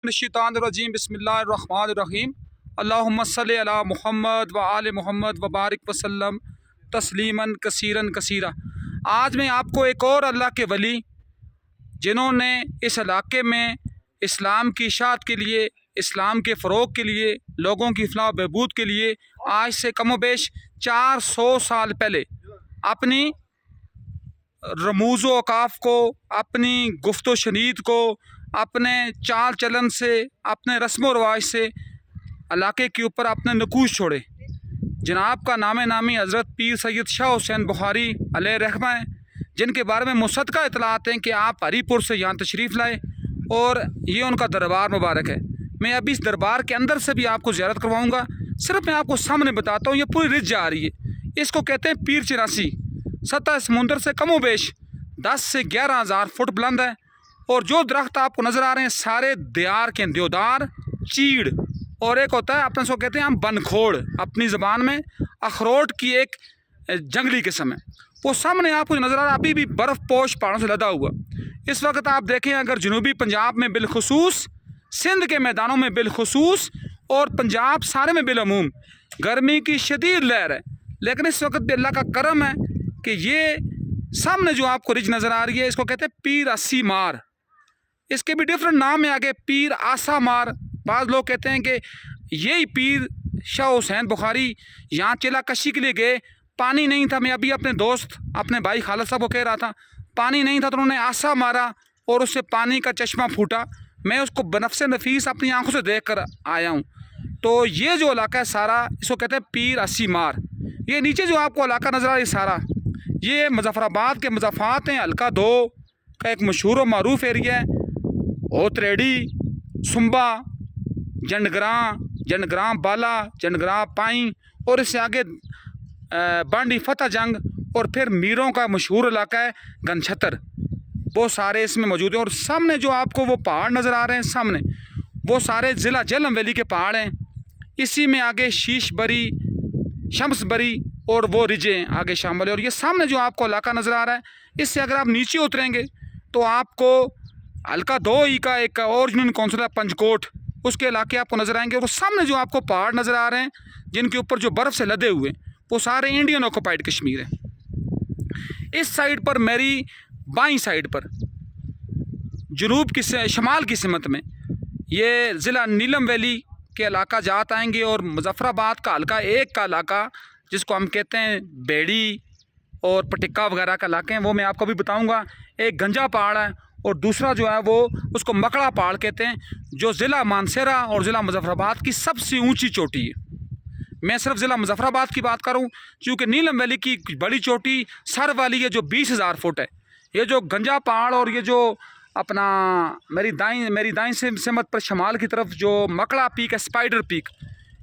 शैतानिर्रजीम बिस्मिल्लाहिर्रहमानिर्रहीम अल्लाहुम्मा सल्लि अला मुहम्मद व आले मुहम्मद व बारिक वसल्लम तस्लीमन कसीरन कसीरा। आज मैं आपको एक और अल्लाह के वली जिन्होंने इस इलाके में इस्लाम की इशाअत के लिए, इस्लाम के फ़रोग़ के लिए, लोगों की फलाह बहबूद के लिए आज से कम बेश 400 साल पहले अपनी रमूज़ व अकाफ़ को, अपनी गुफ्तो शनीद को, अपने चाल चलन से, अपने रस्म व रवाज से इलाके के ऊपर अपने नकूश छोड़े। जनाब का नाम नामी हज़रत पीर सैयद शाह हुसैन बुखारी अलैहि रहमा है, जिनके बारे में मुसद्दक़ा इतलात हैं कि आप हरीपुर से यहाँ तशरीफ़ लाए और ये उनका दरबार मुबारक है। मैं अभी इस दरबार के अंदर से भी आपको ज़ियारत करवाऊँगा। सिर्फ मैं आपको सामने बताता हूँ, ये पूरी रिज जा रही है। इसको कहते हैं पीर चिरासी। सतह समुंदर से कमो बेश 10 से 11,000 फुट बुलंद है। और जो दरख्त आपको नज़र आ रहे हैं सारे दियार के, देवदार, चीड़ और एक होता है अपने उसको कहते हैं हम बनखोड़, अपनी ज़बान में अखरोट की एक जंगली किस्म है। वो सामने आपको नज़र आ रहा है अभी भी बर्फ़ पोश पहाड़ों से लदा हुआ। इस वक्त आप देखें अगर जनूबी पंजाब में बिलखुसूस, सिंध के मैदानों में बिलखुसूस और पंजाब सारे में बिलअमूम गर्मी की शदीद लहर है। लेकिन इस वक्त भी अल्लाह का करम है कि ये सामने जो आपको रिज नज़र आ रही है इसको कहते हैं पीर अस्सी मार। इसके भी डिफरेंट नाम है आगे, पीर आसा मार। बाज़ लोग कहते हैं कि यही पीर शाह हुसैन बुखारी यहाँ चिला कशी के लिए गए, पानी नहीं था। मैं अभी अपने दोस्त, अपने भाई खालिद साहब को कह रहा था, पानी नहीं था तो उन्होंने आसा मारा और उससे पानी का चश्मा फूटा। मैं उसको बनफ्से नफीस अपनी आंखों से देख कर आया हूँ। तो ये जो इलाका है सारा, इसको कहते हैं पीर अस्सी मार। ये नीचे जो आपको इलाका नज़र आ रहा है सारा, ये मुजफ्फराबाद के मज़ाफ़ात हैं। हल्का 2 का एक मशहूर और मरूफ एरिया है। ओतरेडी, सुम्बा, जंडग्रां बाला, जंडग्रां पाई और इससे आगे बांडी फतेह जंग और फिर मीरों का मशहूर इलाका है गनछतर। वो सारे इसमें मौजूद हैं। और सामने जो आपको वो पहाड़ नज़र आ रहे हैं सामने, वो सारे ज़िला झेलम वैली के पहाड़ हैं। इसी में आगे शीशबरी, शम्सबरी और वो रिजें आगे शामिल है। और ये सामने जो आपको इलाका नज़र आ रहा है, इससे अगर आप नीचे उतरेंगे तो आपको हल्का 2 ही का एक और यूनियन काउंसिल है पंचकोट, उसके इलाके आपको नज़र आएंगे। और वो सामने जो आपको पहाड़ नज़र आ रहे हैं जिनके ऊपर जो बर्फ़ से लदे हुए, वो सारे इंडियन ऑक्यूपाइड कश्मीर है। इस साइड पर मेरी बाईं साइड पर जनूब की शमाल की सिमत में ये ज़िला नीलम वैली के इलाका जात आएंगे। और मुजफ्फराबाद का हल्का 1 का इलाका जिसको हम कहते हैं बेड़ी और पटिक्का वगैरह का इलाके हैं, वो मैं आपको भी बताऊंगा। एक गंजा पहाड़ है और दूसरा जो है वो उसको मकड़ा पहाड़ कहते हैं, जो ज़िला मानसेरा और ज़िला मुजफ्फराबाद की सबसे ऊंची चोटी है। मैं सिर्फ ज़िला मुजफ्फराबाद की बात करूं क्योंकि नीलम वैली की बड़ी चोटी सर वाली है जो 20,000 फुट है। ये जो गंजा पहाड़ और ये जो अपना मेरी दाईं से सिमत पर शमाल की तरफ जो मकड़ा पीक है, स्पाइडर पीक,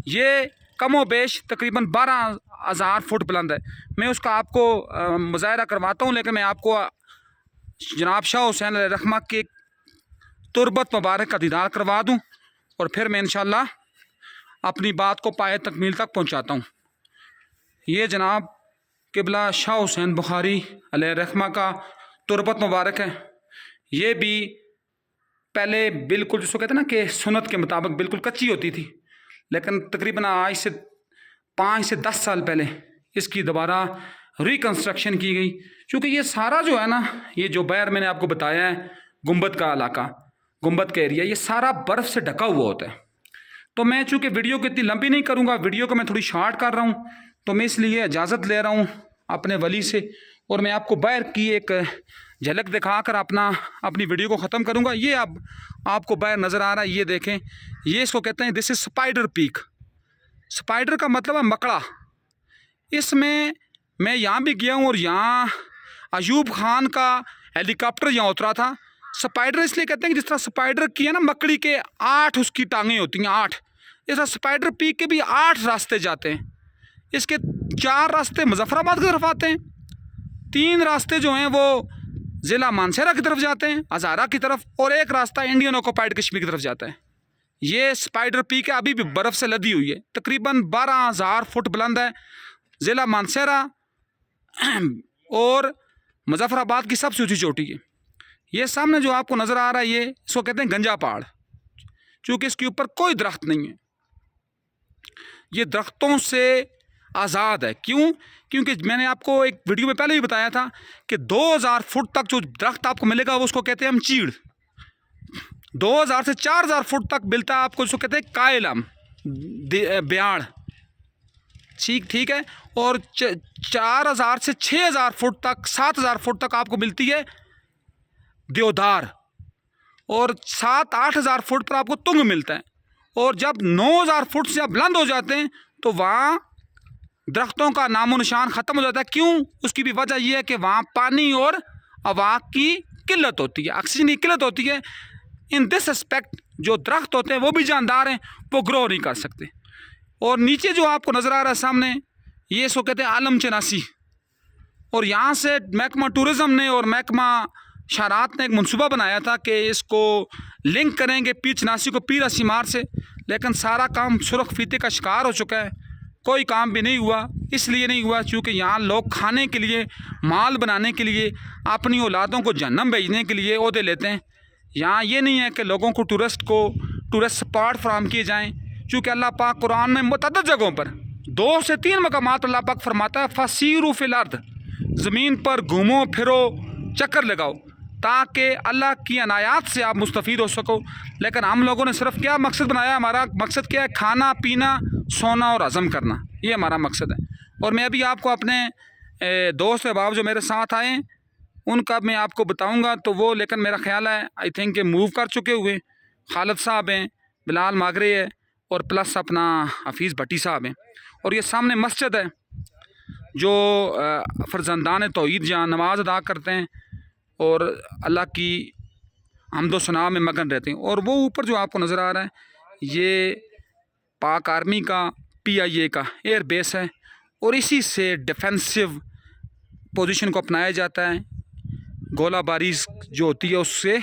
ये कमो बेश तकरीबन 12,000 फुट बुलंद है। मैं उसका आपको मुज़ाहरा करवाता हूँ, लेकिन मैं आपको जनाब शाह हुसैन रहमा के तुरबत मुबारक का दीदार करवा दूँ और फिर मैं इंशाअल्लाह अपनी बात को पाए तकमील तक पहुँचाता हूँ। ये जनाब क़िबला शाह हुसैन बुखारी अलैहि रहमा का तुरबत मुबारक है। ये भी पहले बिल्कुल जिसको कहते हैं ना कि सुन्नत के मुताबिक बिल्कुल कच्ची होती थी, लेकिन तकरीबन आज से 5 से 10 साल पहले इसकी दोबारा रिकन्स्ट्रक्शन की गई। क्योंकि ये सारा जो है ना, ये जो बैर मैंने आपको बताया है गुंबद का इलाका, गुंबद का एरिया, ये सारा बर्फ़ से ढका हुआ होता है। तो मैं चूँकि वीडियो को इतनी लंबी नहीं करूँगा, वीडियो को मैं थोड़ी शॉर्ट कर रहा हूँ, तो मैं इसलिए इजाज़त ले रहा हूँ अपने वली से और मैं आपको बैर की एक झलक दिखाकर अपनी वीडियो को ख़त्म करूँगा। ये अब आपको बैर नज़र आ रहा है, ये देखें, ये इसको कहते हैं this is spider peak. Spider का मतलब है मकड़ा। इसमें मैं यहाँ भी गया हूँ और यहाँ अयूब खान का हेलीकॉप्टर यहाँ उतरा था। स्पाइडर इसलिए कहते हैं कि जिस तरह स्पाइडर की है ना मकड़ी के 8 उसकी टांगें होती हैं, 8, इस तरह स्पाइडर पीक के भी 8 रास्ते जाते हैं। इसके 4 रास्ते मुजफ्फराबाद की तरफ आते हैं, 3 रास्ते जो हैं वो ज़िला मानसेरा की तरफ जाते हैं, हज़ारा की तरफ, और एक रास्ता इंडियन ऑक्यूपाइड कश्मीर की तरफ जाता है। ये स्पाइडर पीक है, अभी भी बर्फ़ से लदी हुई है, तकरीबन 12,000 फुट बुलंद है। ज़िला मानसेरा और मुजफ्फराबाद की सबसे ऊँची चोटी है। ये सामने जो आपको नज़र आ रहा है, ये इसको कहते हैं गंजा पहाड़। چونکہ اس کے اوپر کوئی درخت نہیں ہے، یہ درختوں سے آزاد ہے۔ کیوں؟ کیونکہ میں نے آپ کو ایک ویڈیو میں پہلے بھی بتایا تھا کہ 2000 فٹ تک جو درخت آپ کو ملے گا وہ اس کو کہتے ہیں ہم چیڑ، 2000 سے 4000 فٹ تک ملتا ہے آپ کو، اس کو کہتے ہیں کائل ہم بیاڑ، ٹھیک ہے، اور 4000 سے 6000 فٹ تک 7000 فٹ تک آپ کو ملتی ہے دیودار، اور 7-8 ہزار فٹ پر آپ کو تنگ ملتا ہے، اور جب 9000 فٹ سے آپ بلند ہو جاتے ہیں تو وہاں درختوں کا نام و نشان ختم ہو جاتا ہے۔ کیوں؟ اس کی بھی وجہ یہ ہے کہ وہاں پانی اور ہوا کی قلت ہوتی ہے، آکسیجن کی قلت ہوتی ہے۔ ان دس اسپیکٹ جو درخت ہوتے ہیں وہ بھی جاندار ہیں، وہ گرو نہیں کر سکتے۔ اور نیچے جو آپ کو نظر آ رہا ہے سامنے، یہ اس کو کہتے ہیں عالم چناسی، اور یہاں سے محکمہ ٹورزم نے اور محکمہ شہرات نے ایک منصوبہ بنایا تھا کہ اس کو لنک کریں گے پیر چناسی کو پیر اسیمار سے، لیکن سارا کام سرخ فیتے کا شکار ہو چکا ہے، کوئی کام بھی نہیں ہوا۔ اس لیے نہیں ہوا چونکہ یہاں لوگ کھانے کے لیے، مال بنانے کے لیے، اپنی اولادوں کو جہنم بھیجنے کے لیے عہدے لیتے ہیں۔ یہاں یہ نہیں ہے کہ لوگوں کو ٹورسٹ اسپاٹ فراہم کیے جائیں، چونکہ اللہ پاک قرآن میں متعدد جگہوں پر 2 سے 3 مقامات اللہ پاک فرماتا ہے فَسِیرُوا فِی الْأَرْضِ، زمین پر گھومو پھرو، چکر لگاؤ، تاکہ اللہ کی عنایات سے آپ مستفید ہو سکو۔ لیکن ہم لوگوں نے صرف کیا مقصد بنایا؟ ہمارا مقصد کیا ہے؟ کھانا پینا، سونا اور ہضم کرنا، یہ ہمارا مقصد ہے۔ اور میں ابھی آپ کو اپنے دوست احباب جو میرے ساتھ آئے ہیں ان کا میں آپ کو بتاؤں گا، تو وہ لیکن میرا خیال ہے آئی تھنک کہ موو کر چکے ہوئے، خالد صاحب ہیں، بلال ماگرے ہے، اور پلس اپنا حفیظ بھٹی صاحب ہیں۔ اور یہ سامنے مسجد ہے جو فرزندان توحید جہاں نماز ادا کرتے ہیں اور اللہ کی حمد و ثنا میں مگن رہتے ہیں۔ اور وہ اوپر جو آپ کو نظر آ رہا ہے یہ پاک آرمی کا PIA کا ایئر بیس ہے، اور اسی سے ڈیفینسو پوزیشن کو اپنایا جاتا ہے، گولہ باری جو ہوتی ہے اس سے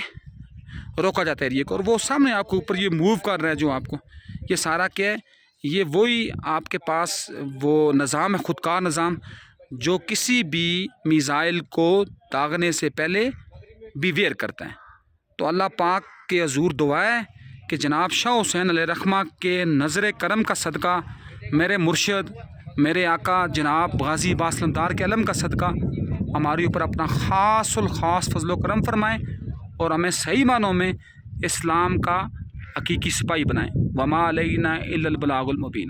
روکا جاتا ہے ایریے کو۔ اور وہ سامنے آپ کو اوپر یہ موو کر رہا ہے جو آپ کو، یہ سارا کیا ہے؟ یہ وہی آپ کے پاس وہ نظام ہے، خودکار نظام، جو کسی بھی میزائل کو داغنے سے پہلے بیویئر کرتا ہے۔ تو اللہ پاک کے حضور دعا ہے کہ جناب شاہ حسین علیہ رحمہ کے نظر کرم کا صدقہ، میرے مرشد میرے آقا جناب غازی باسلمدار کے علم کا صدقہ ہمارے اوپر اپنا خاص الخاص فضل و کرم فرمائیں، اور ہمیں صحیح معنوں میں اسلام کا حقیقی سپاہی بنائیں۔ وما علینا الا البلاغ المبین۔